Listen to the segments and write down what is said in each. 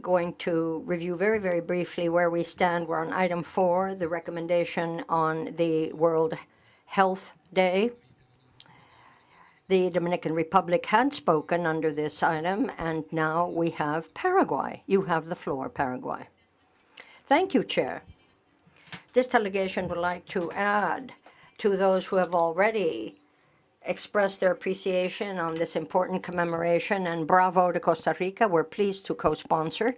going to review very, very briefly where we stand. We're on item 4, the recommendation on the World Health Day. The Dominican Republic had spoken under this item, and now we have Paraguay. You have the floor, Paraguay. Thank you, Chair. This delegation would like to add to those who have already expressed their appreciation on this important commemoration, and bravo to Costa Rica. We're pleased to co-sponsor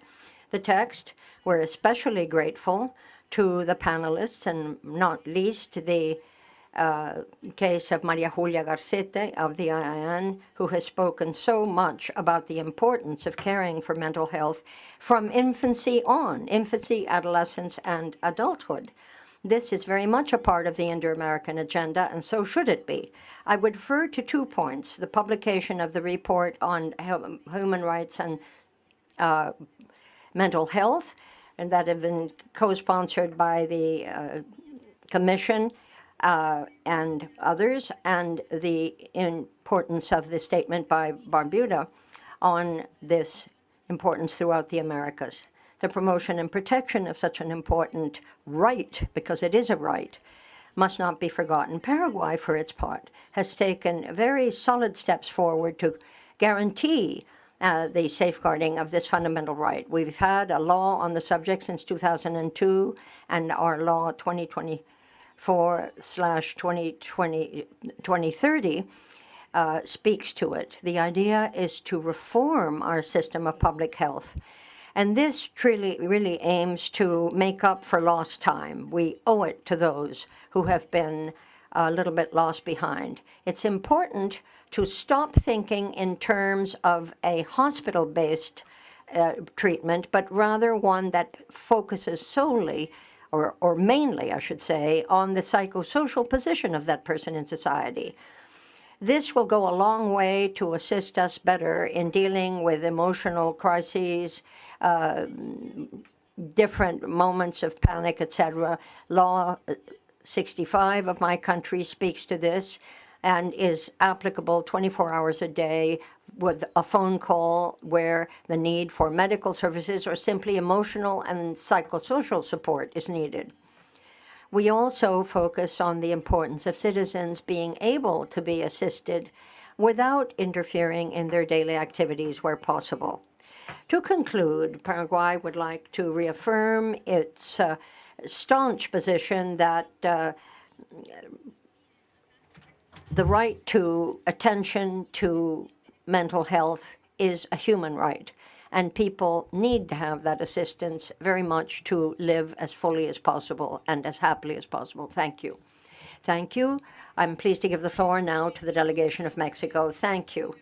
the text. We're especially grateful to the panelists, and not least the case of Maria Julia Garcete of the IIN, who has spoken so much about the importance of caring for mental health from infancy on, infancy, adolescence, and adulthood. This is very much a part of the Indo-American agenda, and so should it be. I would refer to 2 points: the publication of the report on human rights and mental health, and that have been co-sponsored by the Commission and others, and the importance of the statement by Barbuda on this importance throughout the Americas. The promotion and protection of such an important right, because it is a right, must not be forgotten. Paraguay, for its part, has taken very solid steps forward to guarantee the safeguarding of this fundamental right. We've had a law on the subject since 2002, and our law 2024/2030 speaks to it. The idea is to reform our system of public health. And this really aims to make up for lost time. We owe it to those who have been a little bit lost behind. It's important to stop thinking in terms of a hospital-based treatment, but rather one that focuses solely, or mainly, I should say, on the psychosocial position of that person in society. This will go a long way to assist us better in dealing with emotional crises, different moments of panic, etc. Law 65 of my country speaks to this and is applicable 24 hours a day with a phone call where the need for medical services or simply emotional and psychosocial support is needed. We also focus on the importance of citizens being able to be assisted without interfering in their daily activities where possible. To conclude, Paraguay would like to reaffirm its staunch position that the right to attention to mental health is a human right, and people need to have that assistance very much to live as fully as possible and as happily as possible. Thank you. Thank you. I'm pleased to give the floor now to the delegation of Mexico. Thank you.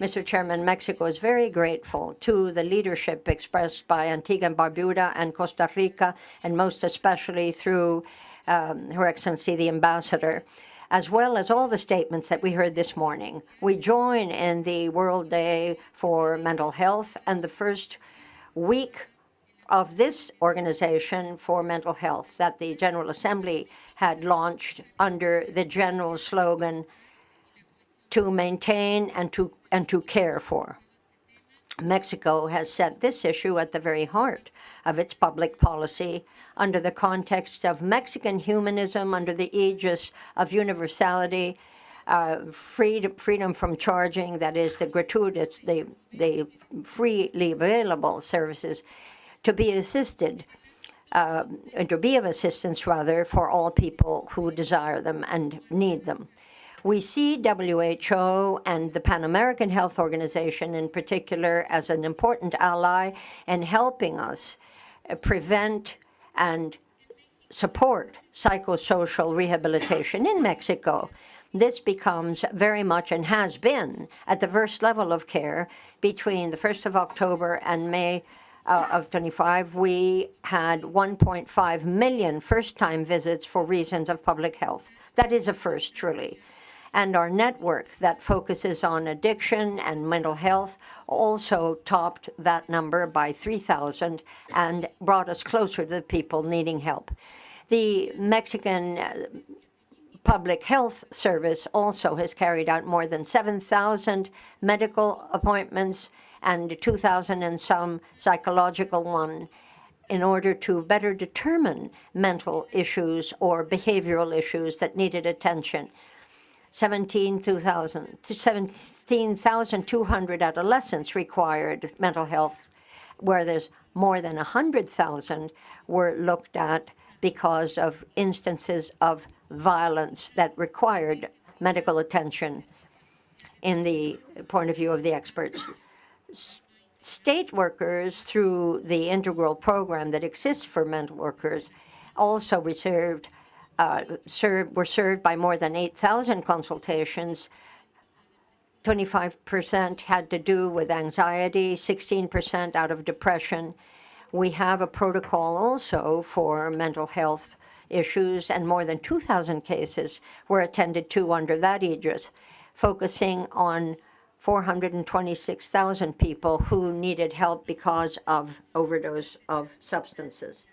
Mr. Chairman, Mexico is very grateful to the leadership expressed by Antigua and Barbuda and Costa Rica, and most especially through Her Excellency the Ambassador, as well as all the statements that we heard this morning. We join in the World Day for Mental Health and the first week of this organization for mental health that the General Assembly had launched under the general slogan, to maintain and to care for. Mexico has set this issue at the very heart of its public policy under the context of Mexican humanism, under the aegis of universality, freedom from charging, that is, the gratuitous, the freely available services, to be assisted, and to be of assistance, rather, for all people who desire them and need them. We see WHO and the Pan American Health Organization in particular as an important ally in helping us prevent and support psychosocial rehabilitation in Mexico. This becomes very much, and has been, at the first level of care. Between the 1st of October and May of 25, we had 1.5 million first-time visits for reasons of public health. That is a first, truly. And our network that focuses on addiction and mental health also topped that number by 3,000 and brought us closer to the people needing help. The Mexican Public Health Service also has carried out more than 7,000 medical appointments and 2,000 and some psychological one, in order to better determine mental issues or behavioral issues that needed attention. 17,200 adolescents required mental health, where there's more than 100,000 were looked at because of instances of violence that required medical attention in the point of view of the experts. State workers, through the integral program that exists for mental workers, also were served by more than 8,000 consultations. 25% had to do with anxiety, 16% out of depression. We have a protocol also for mental health issues, and more than 2,000 cases were attended to under that aegis, focusing on 426,000 people who needed help because of overdose of substances.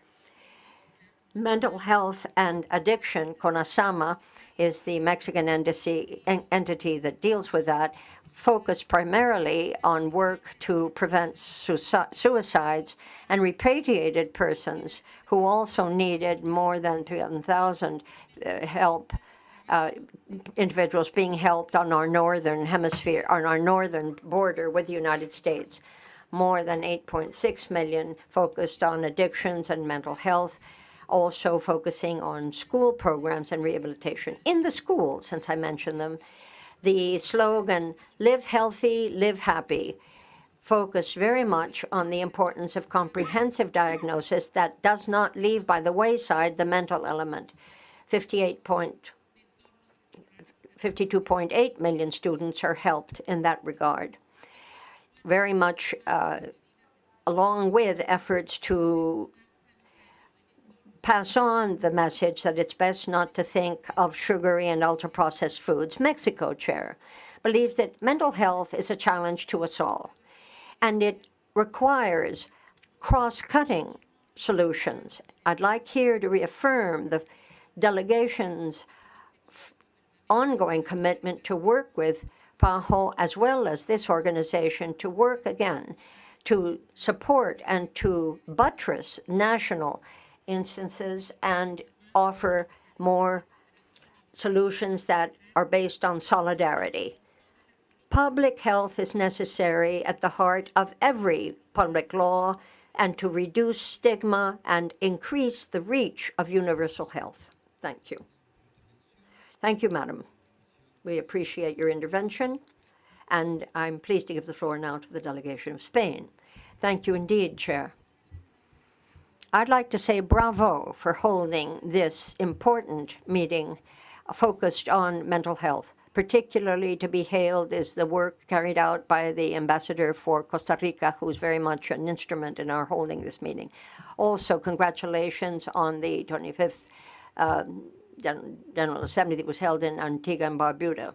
Mental health and addiction, CONASAMA, is the Mexican entity that deals with that, focused primarily on work to prevent suicides, and repatriated persons who also needed more than 3,000 help, individuals being helped on our northern hemisphere, on our northern border with the United States. More than 8.6 million focused on addictions and mental health, also focusing on school programs and rehabilitation. In the schools, since I mentioned them, the slogan, "Live Healthy, Live Happy," focused very much on the importance of comprehensive diagnosis that does not leave by the wayside the mental element. 52.8 million students are helped in that regard. Very much along with efforts to pass on the message that it's best not to think of sugary and ultra-processed foods. Mexico, Chair, believes that mental health is a challenge to us all, and it requires cross-cutting solutions. I'd like here to reaffirm the delegation's ongoing commitment to work with PAHO as well as this organization to work again to support and to buttress national instances and offer more solutions that are based on solidarity. Public health is necessary at the heart of every public law and to reduce stigma and increase the reach of universal health. Thank you. Thank you, Madam. We appreciate your intervention, and I'm pleased to give the floor now to the delegation of Spain. Thank you indeed, Chair. I'd like to say bravo for holding this important meeting focused on mental health. Particularly to be hailed is the work carried out by the ambassador for Costa Rica, who is very much an instrument in our holding this meeting. Also, congratulations on the 25th General Assembly that was held in Antigua and Barbuda.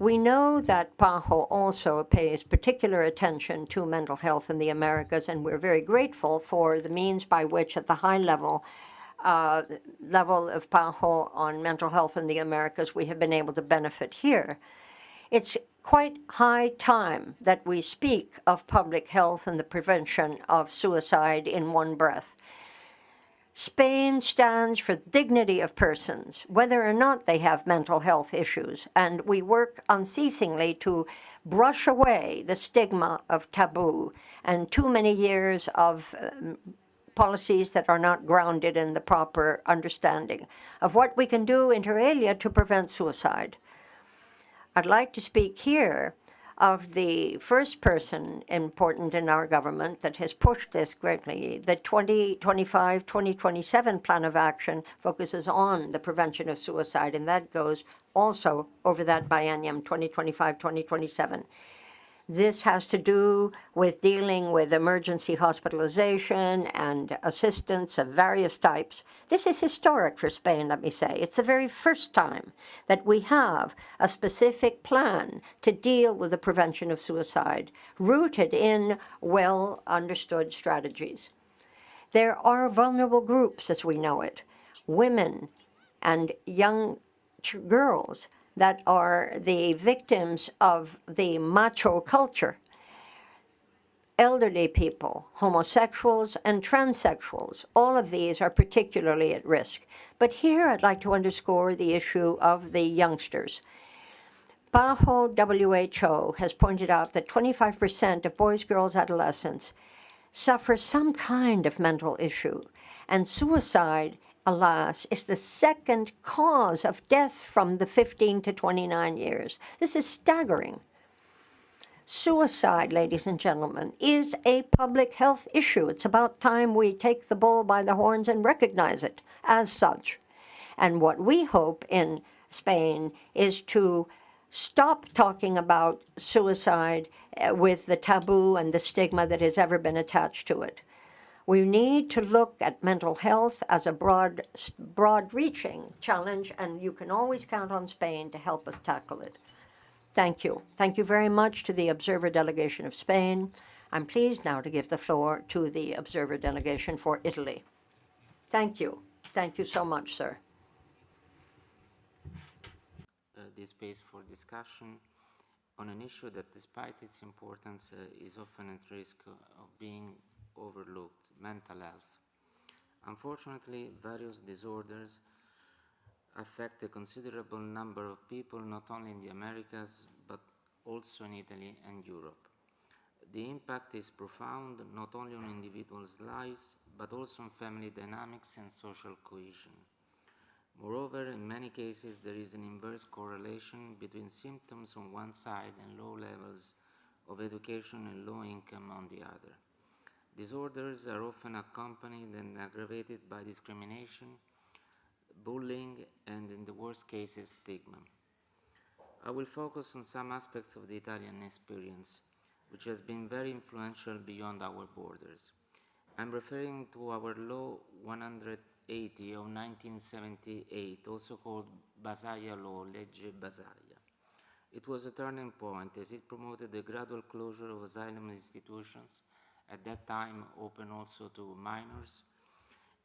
We know that PAHO also pays particular attention to mental health in the Americas, and we're very grateful for the means by which at the high level of PAHO on mental health in the Americas we have been able to benefit here. It's quite high time that we speak of public health and the prevention of suicide in one breath. Spain stands for dignity of persons, whether or not they have mental health issues, and we work unceasingly to brush away the stigma of taboo and too many years of policies that are not grounded in the proper understanding of what we can do inter alia to prevent suicide. I'd like to speak here of the first person important in our government that has pushed this greatly. The 2025-2027 plan of action focuses on the prevention of suicide, and that goes also over that biennium, 2025-2027. This has to do with dealing with emergency hospitalization and assistance of various types. This is historic for Spain, let me say. It's the very first time that we have a specific plan to deal with the prevention of suicide, rooted in well-understood strategies. There are vulnerable groups, as we know it, women and young girls that are the victims of the macho culture. elderly people, homosexuals, and transsexuals. All of these are particularly at risk. But here I'd like to underscore the issue of the youngsters. PAHO WHO has pointed out that 25% of boys, girls, adolescents suffer some kind of mental issue, and suicide, alas, is the second cause of death from the 15 to 29 years. This is staggering. Suicide, ladies and gentlemen, is a public health issue. It's about time we take the bull by the horns and recognize it as such. And what we hope in Spain is to stop talking about suicide with the taboo and the stigma that has ever been attached to it. We need to look at mental health as a broad-reaching challenge, and you can always count on Spain to help us tackle it. Thank you. Thank you very much to the Observer Delegation of Spain. I'm pleased now to give the floor to the Observer Delegation for Italy. Thank you. Thank you so much, sir. This space for discussion on an issue that, despite its importance, is often at risk of being overlooked: mental health. Unfortunately, various disorders affect a considerable number of people, not only in the Americas, but also in Italy and Europe. The impact is profound, not only on individuals' lives, but also on family dynamics and social cohesion. Moreover, in many cases, there is an inverse correlation between symptoms on one side and low levels of education and low income on the other. Disorders are often accompanied and aggravated by discrimination, bullying, and in the worst cases, stigma. I will focus on some aspects of the Italian experience, which has been very influential beyond our borders. I'm referring to our Law 180 of 1978, also called Basaglia Law, Legge Basaglia. It was a turning point as it promoted the gradual closure of asylum institutions, at that time open also to minors,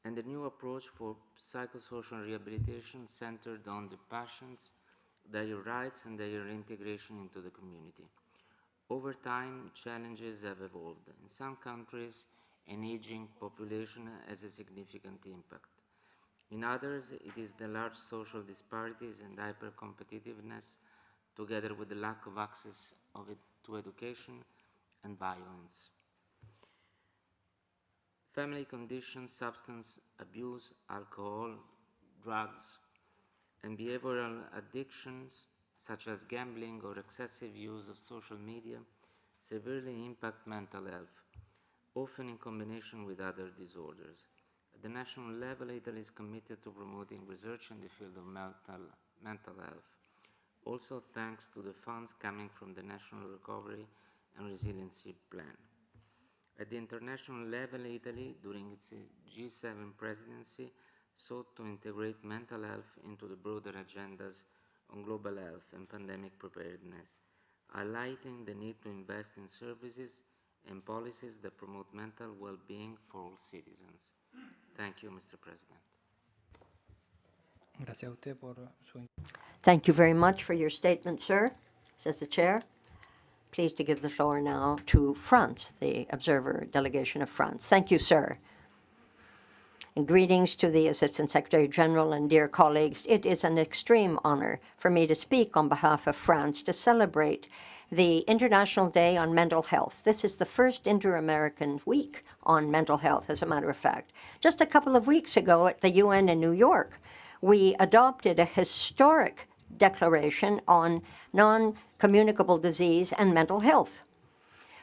and a new approach for psychosocial rehabilitation centered on the patients, their rights, and their integration into the community. Over time, challenges have evolved. In some countries, an aging population has a significant impact. In others, it is the large social disparities and hyper-competitiveness, together with the lack of access to education and violence. Family conditions, substance abuse, alcohol, drugs, and behavioral addictions, such as gambling or excessive use of social media, severely impact mental health, often in combination with other disorders. At the national level, Italy is committed to promoting research in the field of mental health, also thanks to the funds coming from the National Recovery and Resiliency Plan. At the international level, Italy, during its G7 presidency, sought to integrate mental health into the broader agendas on global health and pandemic preparedness, highlighting the need to invest in services and policies that promote mental well-being for all citizens. Thank you, Mr. President. Thank you very much for your statement, sir, says the chair. Pleased to give the floor now to France, the Observer Delegation of France. Thank you, sir. And greetings to the Assistant Secretary General and dear colleagues. It is an extreme honor for me to speak on behalf of France to celebrate the International Day on Mental Health. This is the first Inter-American Week on mental health, as a matter of fact. Just a couple of weeks ago at the UN in New York, we adopted a historic declaration on non-communicable disease and mental health.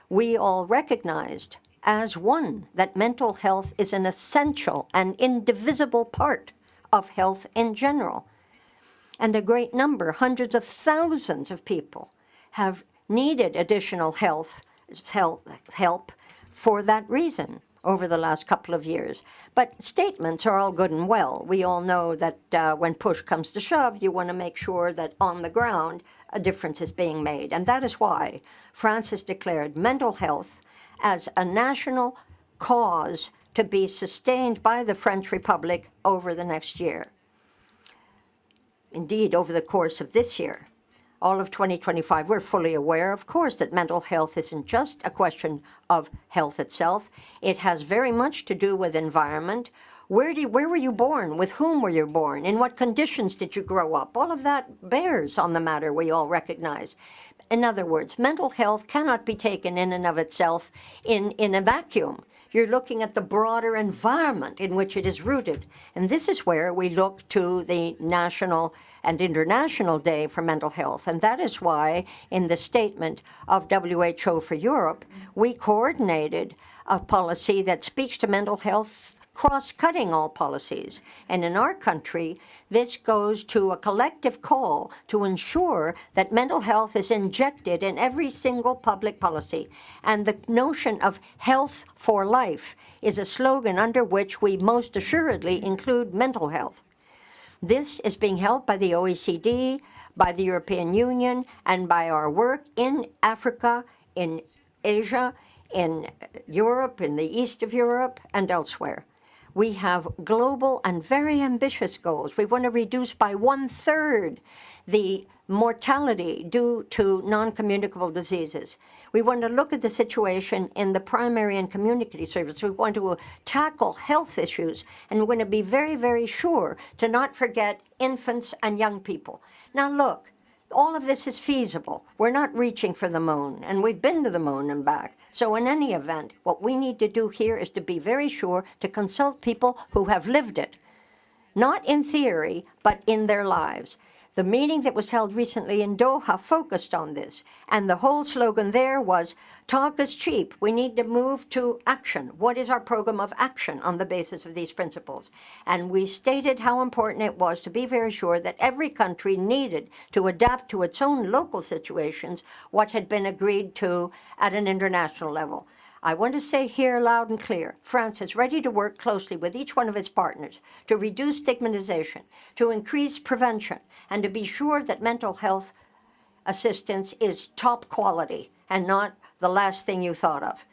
We all recognized as one that mental health is an essential and indivisible part of health in general. And a great number, hundreds of thousands of people, have needed additional help for that reason over the last couple of years. But statements are all good and well. We all know that when push comes to shove, you want to make sure that on the ground a difference is being made. And that is why France has declared mental health as a national cause to be sustained by the French Republic over the next year. Indeed, over the course of this year. all of 2025, we're fully aware, of course, that mental health isn't just a question of health itself. It has very much to do with environment. Where were you born? With whom were you born? In what conditions did you grow up? All of that bears on the matter, we all recognize. In other words, mental health cannot be taken in and of itself in a vacuum. You're looking at the broader environment in which it is rooted. And this is where we look to the National and International Day for Mental Health. And that is why in the statement of WHO for Europe, we coordinated a policy that speaks to mental health cross-cutting all policies. And in our country, this goes to a collective call to ensure that mental health is injected in every single public policy. And the notion of health for life is a slogan under which we most assuredly include mental health. This is being held by the OECD, by the European Union, and by our work in Africa, in Asia, in Europe, in the east of Europe, and elsewhere. We have global and very ambitious goals. We want to reduce by 1/3 the mortality due to non-communicable diseases. We want to look at the situation in the primary and community service. We want to tackle health issues, and we want to be very, very sure to not forget infants and young people. Now look, all of this is feasible. We're not reaching for the moon, and we've been to the moon and back. So in any event, what we need to do here is to be very sure to consult people who have lived it, not in theory, but in their lives. The meeting that was held recently in Doha focused on this, and the whole slogan there was, talk is cheap. We need to move to action. What is our program of action on the basis of these principles? And we stated how important it was to be very sure that every country needed to adapt to its own local situations what had been agreed to at an international level. I want to say here loud and clear, France is ready to work closely with each one of its partners to reduce stigmatization, to increase prevention, and to be sure that mental health assistance is top quality and not the last thing you thought of.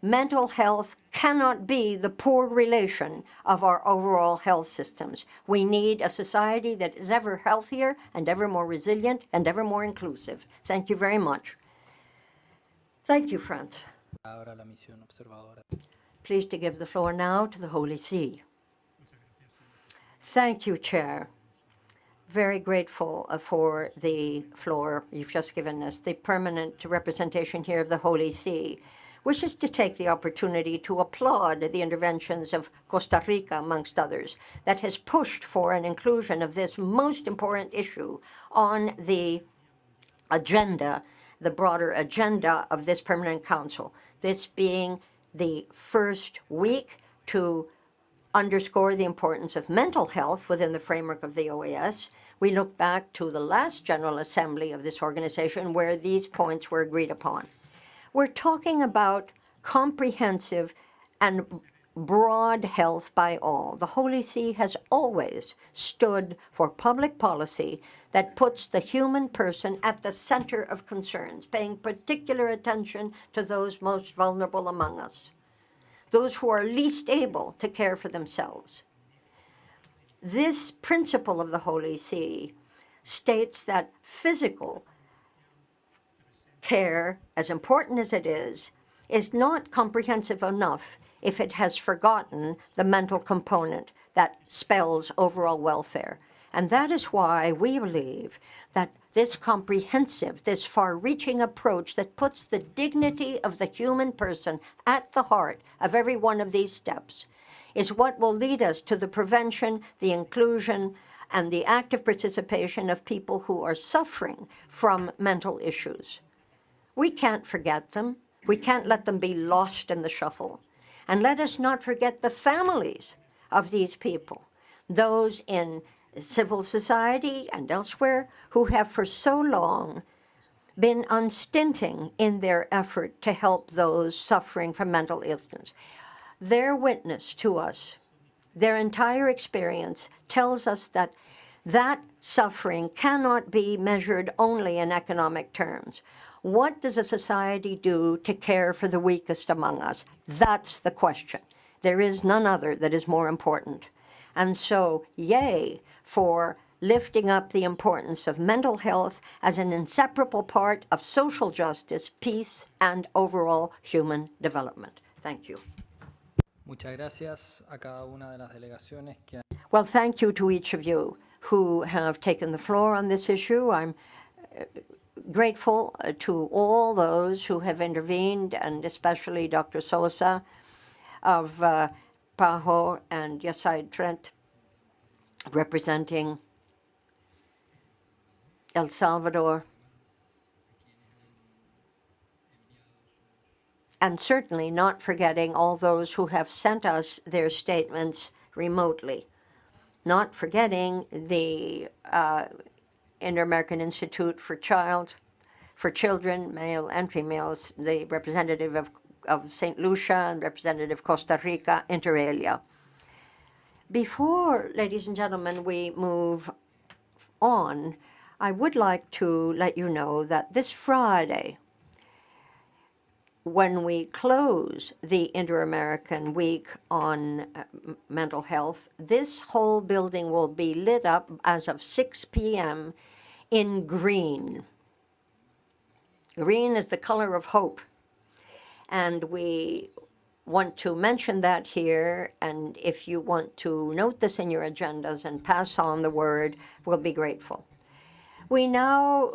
Mental health cannot be the poor relation of our overall health systems. We need a society that is ever healthier and ever more resilient and ever more inclusive. Thank you very much. Thank you, France. Ahora la misión observadora. Pleased to give the floor now to the Holy See. Thank you, Chair. Very grateful for the floor you've just given us. The permanent representation here of the Holy See wishes to take the opportunity to applaud the interventions of Costa Rica, amongst others, that has pushed for an inclusion of this most important issue on the agenda, the broader agenda of this Permanent Council. This being the first week to underscore the importance of mental health within the framework of the OAS. We look back to the last General Assembly of this organization where these points were agreed upon. We're talking about comprehensive and broad health by all. The Holy See has always stood for public policy that puts the human person at the center of concerns, paying particular attention to those most vulnerable among us, those who are least able to care for themselves. This principle of the Holy See states that physical care, as important as it is not comprehensive enough if it has forgotten the mental component that spells overall welfare. And that is why we believe that this comprehensive, this far-reaching approach that puts the dignity of the human person at the heart of every one of these steps is what will lead us to the prevention, the inclusion, and the active participation of people who are suffering from mental issues. We can't forget them. We can't let them be lost in the shuffle. And let us not forget the families of these people, those in civil society and elsewhere who have for so long been unstinting in their effort to help those suffering from mental illness. Their witness to us, their entire experience tells us that that suffering cannot be measured only in economic terms. What does a society do to care for the weakest among us? That's the question. There is none other that is more important. And so, yay for lifting up the importance of mental health as an inseparable part of social justice, peace, and overall human development. Thank you. Muchas gracias a cada una de las delegaciones que han... Well, thank you to each of you who have taken the floor on this issue. I'm grateful to all those who have intervened, and especially Dr. Sosa of PAHO and Yasaid Trent, representing El Salvador, and certainly not forgetting all those who have sent us their statements remotely, not forgetting the Inter-American Institute for Children, male and females, the representative of St. Lucia and representative Costa Rica, inter alia. Before, ladies and gentlemen, we move on, I would like to let you know that this Friday, when we close the Inter-American Week on Mental Health, this whole building will be lit up as of 6 p.m. in green. Green is the color of hope. And we want to mention that here, and if you want to note this in your agendas and pass on the word, we'll be grateful. We now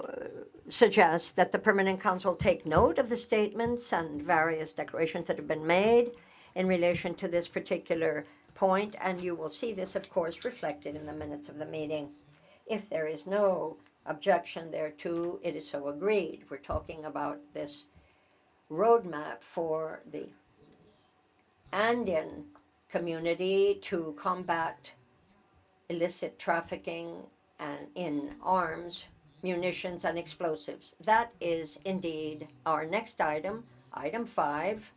suggest that the Permanent Council take note of the statements and various declarations that have been made in relation to this particular point, and you will see this, of course, reflected in the minutes of the meeting. If there is no objection thereto, it is so agreed. We're talking about this roadmap for the Andean community to combat illicit trafficking and in arms, munitions, and explosives. That is indeed our next item, item 5.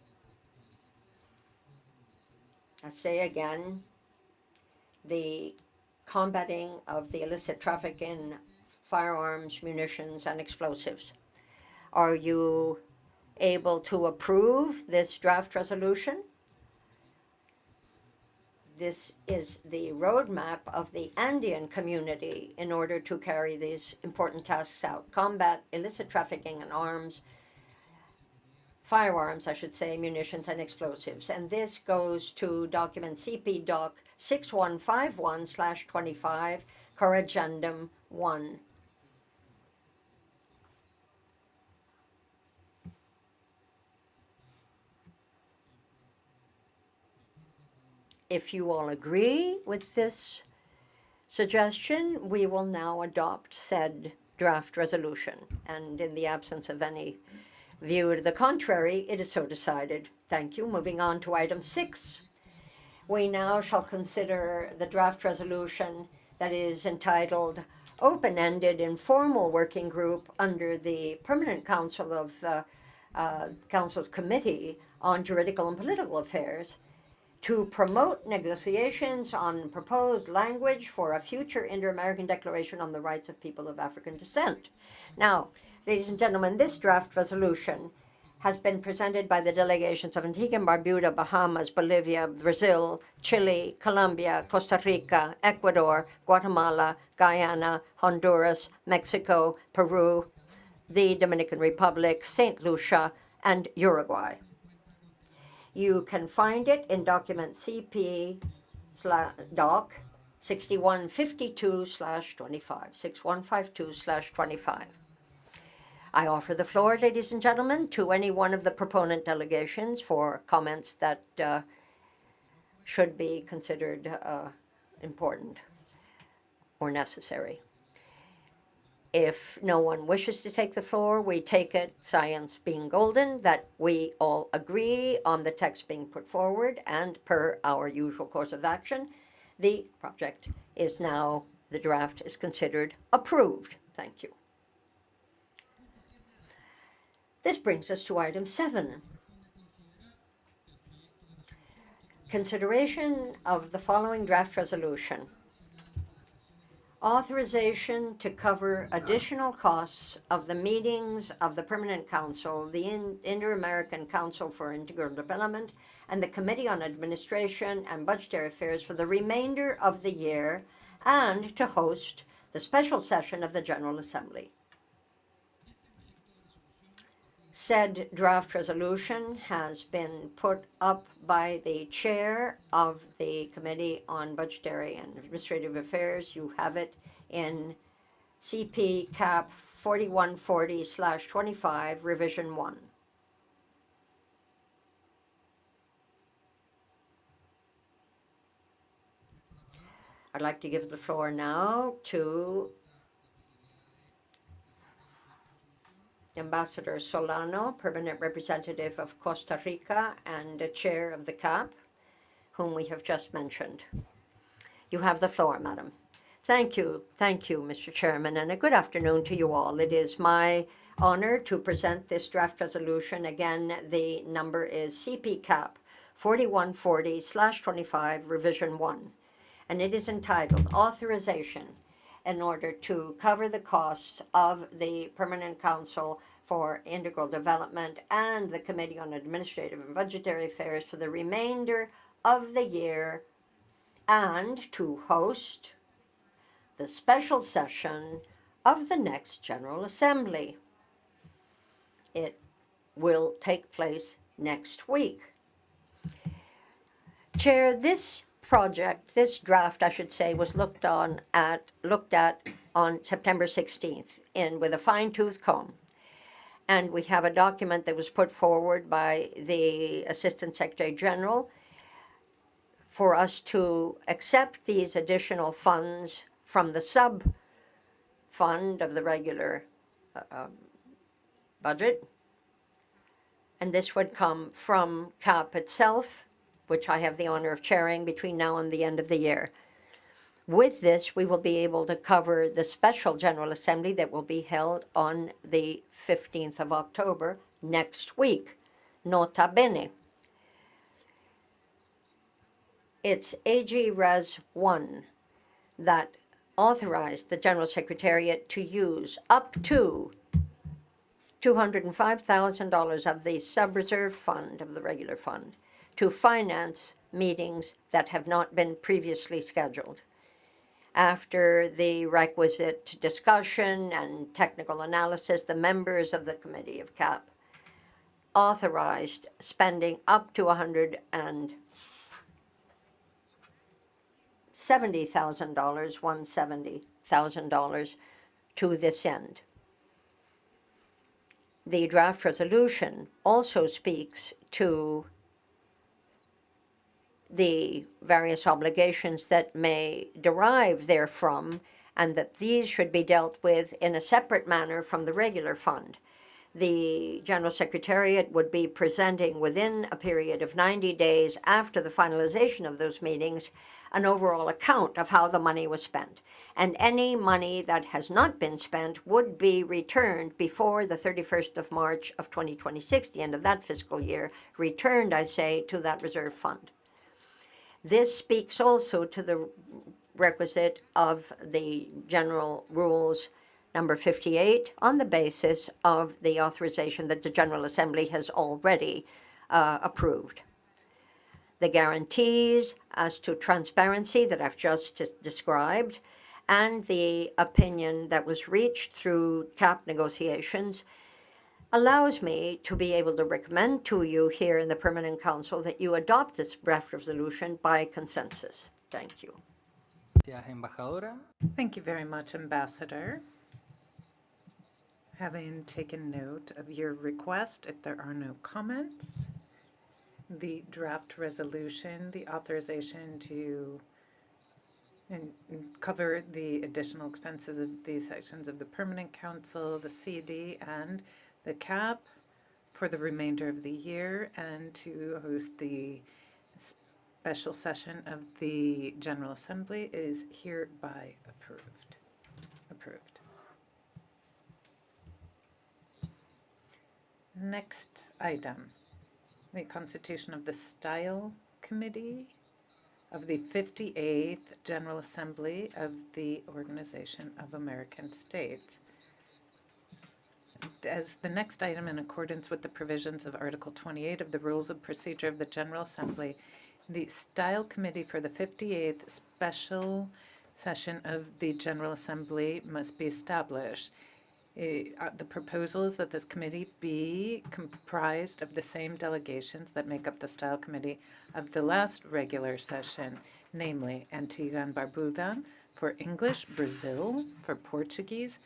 I say again, the combating of the illicit traffic in firearms, munitions, and explosives. Are you able to approve this draft resolution? This is the roadmap of the Andean community in order to carry these important tasks out. Combat illicit trafficking in arms, firearms, I should say, munitions, and explosives. And this goes to document CP Doc 6151/25, Corrigendum 1. If you all agree with this suggestion, we will now adopt said draft resolution. And in the absence of any view to the contrary, it is so decided. Thank you. Moving on to item 6. We now shall consider the draft resolution that is entitled Open-Ended Informal Working Group under the Permanent Council of the Council's Committee on Juridical and Political Affairs to promote negotiations on proposed language for a future Inter-American Declaration on the Rights of People of African Descent. Now, ladies and gentlemen, this draft resolution has been presented by the delegations of Antigua and Barbuda, Bahamas, Bolivia, Brazil, Chile, Colombia, Costa Rica, Ecuador, Guatemala, Guyana, Honduras, Mexico, Peru, the Dominican Republic, St. Lucia, and Uruguay. You can find it in document CP Doc 6152/25, 6152/25. I offer the floor, ladies and gentlemen, to any one of the proponent delegations for comments that should be considered important or necessary. If no one wishes to take the floor, we take it, science being golden, that we all agree on the text being put forward, and per our usual course of action, the project is now, the draft is considered approved. Thank you. This brings us to item 7. Consideration of the following draft resolution. Authorization to cover additional costs of the meetings of the Permanent Council, the Inter-American Council for Integral Development, and the Committee on Administration and Budgetary Affairs for the remainder of the year, and to host the special session of the General Assembly. Said draft resolution has been put up by the chair of the Committee on Budgetary and Administrative Affairs. You have it in CP Cap 4140/25, Revision 1. I'd like to give the floor now to Ambassador Solano, Permanent Representative of Costa Rica and the Chair of the CAP, whom we have just mentioned. You have the floor, Madam. Thank you, Mr. Chairman, and a good afternoon to you all. It is my honor to present this draft resolution. Again, the number is CP Cap 4140/25, Revision 1, and it is entitled Authorization in order to cover the costs of the Permanent Council for Integral Development and the Committee on Administrative and Budgetary Affairs for the remainder of the year, and to host the special session of the next General Assembly. It will take place next week. Chair, this draft, I should say, was looked at on September 16th with a fine-tooth comb. And we have a document that was put forward by the Assistant Secretary General for us to accept these additional funds from the sub-fund of the regular budget. And this would come from CAP itself, which I have the honor of chairing between now and the end of the year. With this, we will be able to cover the special General Assembly that will be held on the 15th of October, next week. Nota bene. It's AG Res 1 that authorized the General Secretariat to use up to $205,000 of the sub-reserve fund of the regular fund to finance meetings that have not been previously scheduled. After the requisite discussion and technical analysis, the members of the Committee of CAP authorized spending up to $170,000 to this end. The draft resolution also speaks to the various obligations that may derive therefrom, and that these should be dealt with in a separate manner from the regular fund. The General Secretariat would be presenting within a period of 90 days after the finalization of those meetings an overall account of how the money was spent. And any money that has not been spent would be returned before the 31st of March of 2026, the end of that fiscal year, returned, I say, to that reserve fund. This speaks also to the requisite of the General Rules number 58 on the basis of the authorization that the General Assembly has already approved. The guarantees as to transparency that I've just described and the opinion that was reached through CAP negotiations allows me to be able to recommend to you here in the Permanent Council that you adopt this draft resolution by consensus. Thank you. Gracias, embajadora. Thank you very much, Ambassador. Having taken note of your request, if there are no comments, the draft resolution, the authorization to cover the additional expenses of these sections of the Permanent Council, the CD, and the CAP for the remainder of the year, and to host the special session of the General Assembly is hereby approved. Next item, the constitution of the Style Committee of the 58th General Assembly of the Organization of American States. As the next item, in accordance with the provisions of Article 28 of the Rules of Procedure of the General Assembly, the Style Committee for the 58th Special session of the General Assembly must be established. The proposal is that this committee be comprised of the same delegations that make up the Style Committee of the last regular session, namely Antigua and Barbuda for English, Brazil for Portuguese,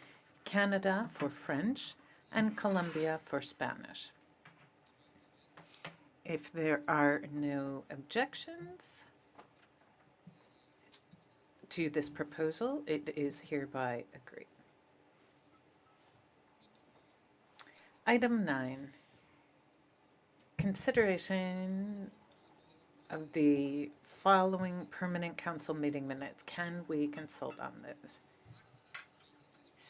Canada for French, and Colombia for Spanish. If there are no objections to this proposal, it is hereby agreed. Item 9, consideration of the following permanent council meeting minutes. Can we consult on those?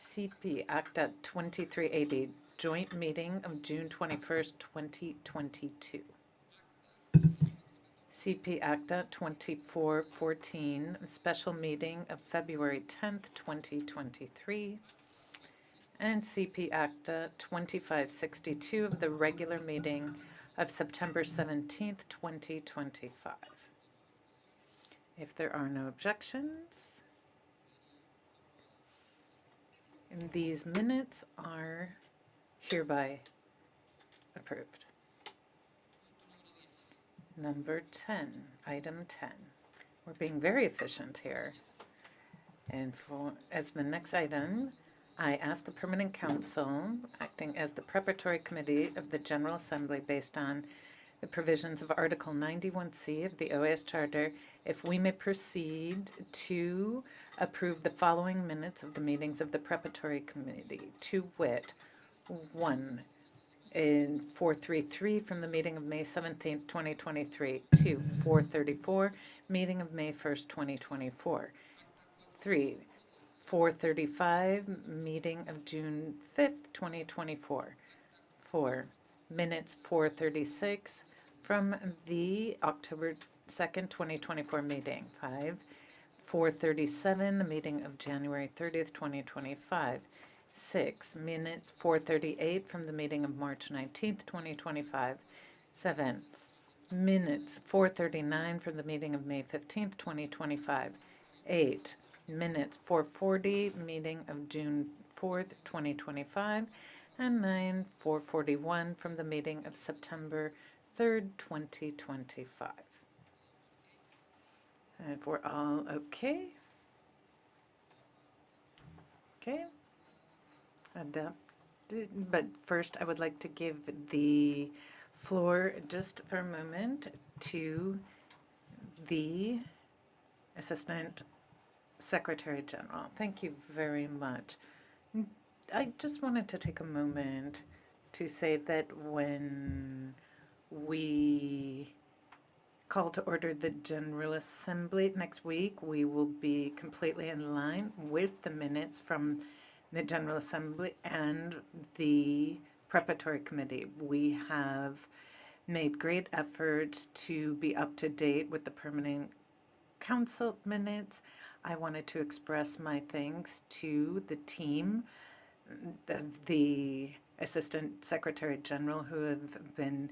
CP Acta 2380, joint meeting of June 21st, 2022. CP Acta 2414, special meeting of February 10th, 2023. And CP Acta 2562 of the regular meeting of September 17th, 2025. If there are no objections, these minutes are hereby approved. Number 10, item 10. We're being very efficient here. And as the next item, I ask the Permanent Council, acting as the preparatory committee of the General Assembly based on the provisions of Article 91C of the OAS Charter, if we may proceed to approve the following minutes of the meetings of the preparatory committee, to wit, 1, in 433 from the meeting of May 17th, 2023, 2, 434, meeting of May 1st, 2024, 3, 435, meeting of June 5th, 2024, 4, minutes 436 from the October 2nd, 2024 meeting, 5, 437, the meeting of January 30th, 2025, 6, minutes 438 from the meeting of March 19th, 2025, 7, minutes 439 from the meeting of May 15th, 2025, 8, minutes 440, meeting of June 4th, 2025, and 9, 441 from the meeting of September 3rd, 2025. If we're all okay. Okay. Adopted. But first, I would like to give the floor just for a moment to the Assistant Secretary General. Thank you very much. I just wanted to take a moment to say that when we call to order the General Assembly next week, we will be completely in line with the minutes from the General Assembly and the Preparatory Committee. We have made great efforts to be up to date with the Permanent Council minutes. I wanted to express my thanks to the team of the Assistant Secretary General who have been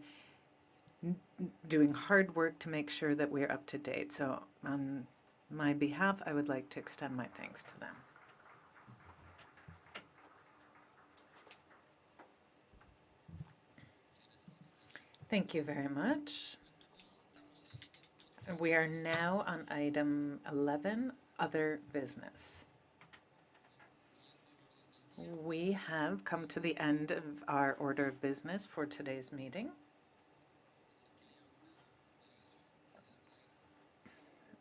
doing hard work to make sure that we're up to date. So on my behalf, I would like to extend my thanks to them. Thank you very much. We are now on item 11, other business. We have come to the end of our order of business for today's meeting.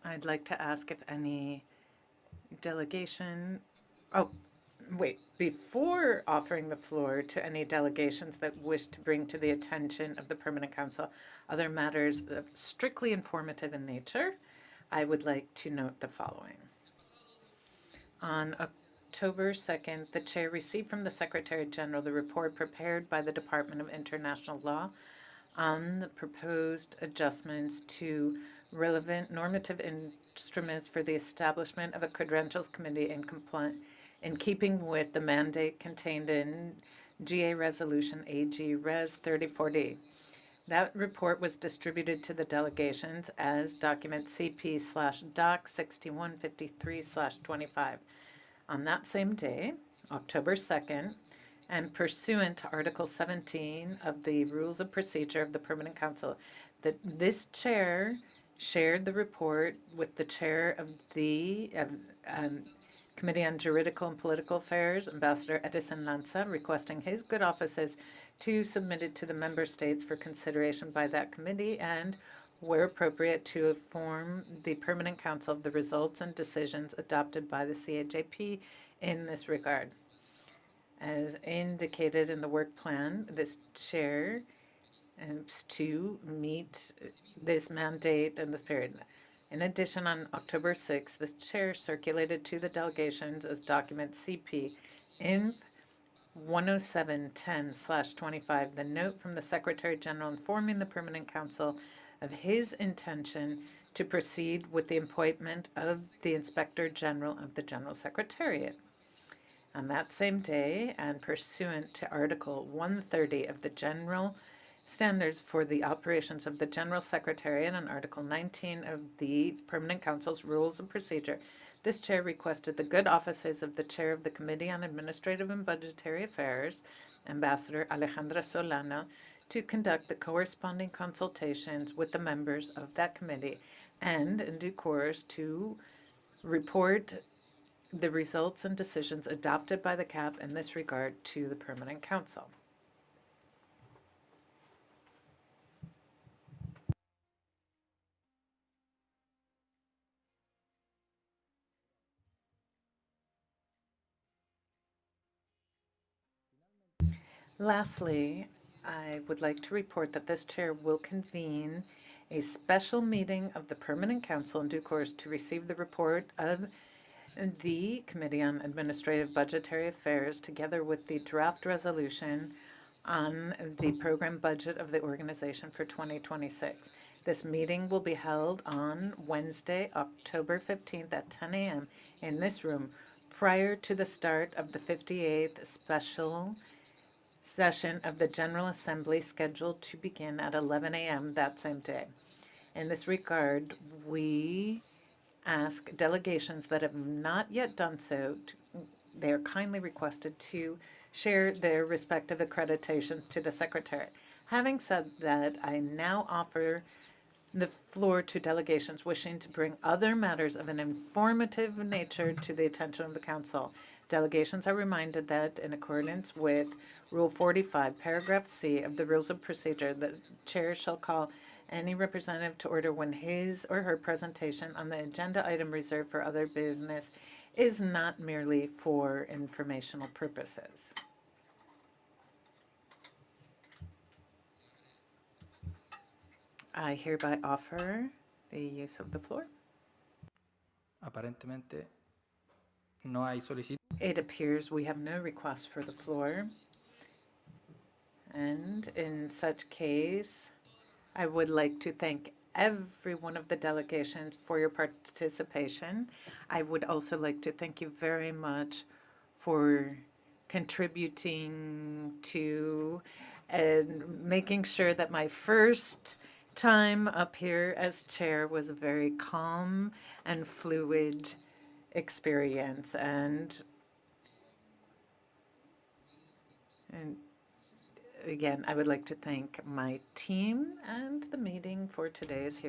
I'd like to ask if any delegation, before offering the floor to any delegations that wish to bring to the attention of the Permanent Council other matters that are strictly informative in nature, I would like to note the following. On October 2nd, the Chair received from the Secretary General the report prepared by the Department of International Law on the proposed adjustments to relevant normative instruments for the establishment of a credentials committee in keeping with the mandate contained in GA Resolution AG Res 3040. That report was distributed to the delegations as document CP/doc 6153/25 on that same day, October 2nd, and pursuant to Article 17 of the Rules of Procedure of the Permanent Council, that this chair shared the report with the chair of the Committee on Juridical and Political Affairs, Ambassador Edison Lanza, requesting his good offices to submit it to the member states for consideration by that committee and, where appropriate, to inform the Permanent Council of the results and decisions adopted by the CAJP in this regard. As indicated in the work plan, this chair aims to meet this mandate in this period. In addition, on October 6th, the chair circulated to the delegations as document CP Inf 10710/25 the note from the Secretary General informing the Permanent Council of his intention to proceed with the appointment of the Inspector General of the General Secretariat. On that same day, and pursuant to Article 130 of the General Standards for the Operations of the General Secretariat and Article 19 of the Permanent Council's Rules of Procedure, this chair requested the good offices of the chair of the Committee on Administrative and Budgetary Affairs, Ambassador Alejandra Solano, to conduct the corresponding consultations with the members of that committee and, in due course, to report the results and decisions adopted by the CAP in this regard to the Permanent Council. Lastly, I would like to report that this chair will convene a special meeting of the Permanent Council in due course to receive the report of the Committee on Administrative Budgetary Affairs together with the draft resolution on the program budget of the organization for 2026. This meeting will be held on Wednesday, October 15th at 10 a.m. in this room prior to the start of the 58th special session of the General Assembly scheduled to begin at 11 a.m. that same day. In this regard, we ask delegations that have not yet done so, they are kindly requested to share their respective accreditations to the Secretary. Having said that, I now offer the floor to delegations wishing to bring other matters of an informative nature to the attention of the Council. Delegations are reminded that, in accordance with Rule 45, Paragraph C of the Rules of Procedure, the Chair shall call any representative to order when his or her presentation on the agenda item reserved for other business is not merely for informational purposes. I hereby offer the use of the floor. Aparentemente no hay solicitud. It appears we have no request for the floor. And in such case, I would like to thank every one of the delegations for your participation. I would also like to thank you very much for contributing to and making sure that my first time up here as chair was a very calm and fluid experience. And again, I would like to thank my team, and the meeting for today is here.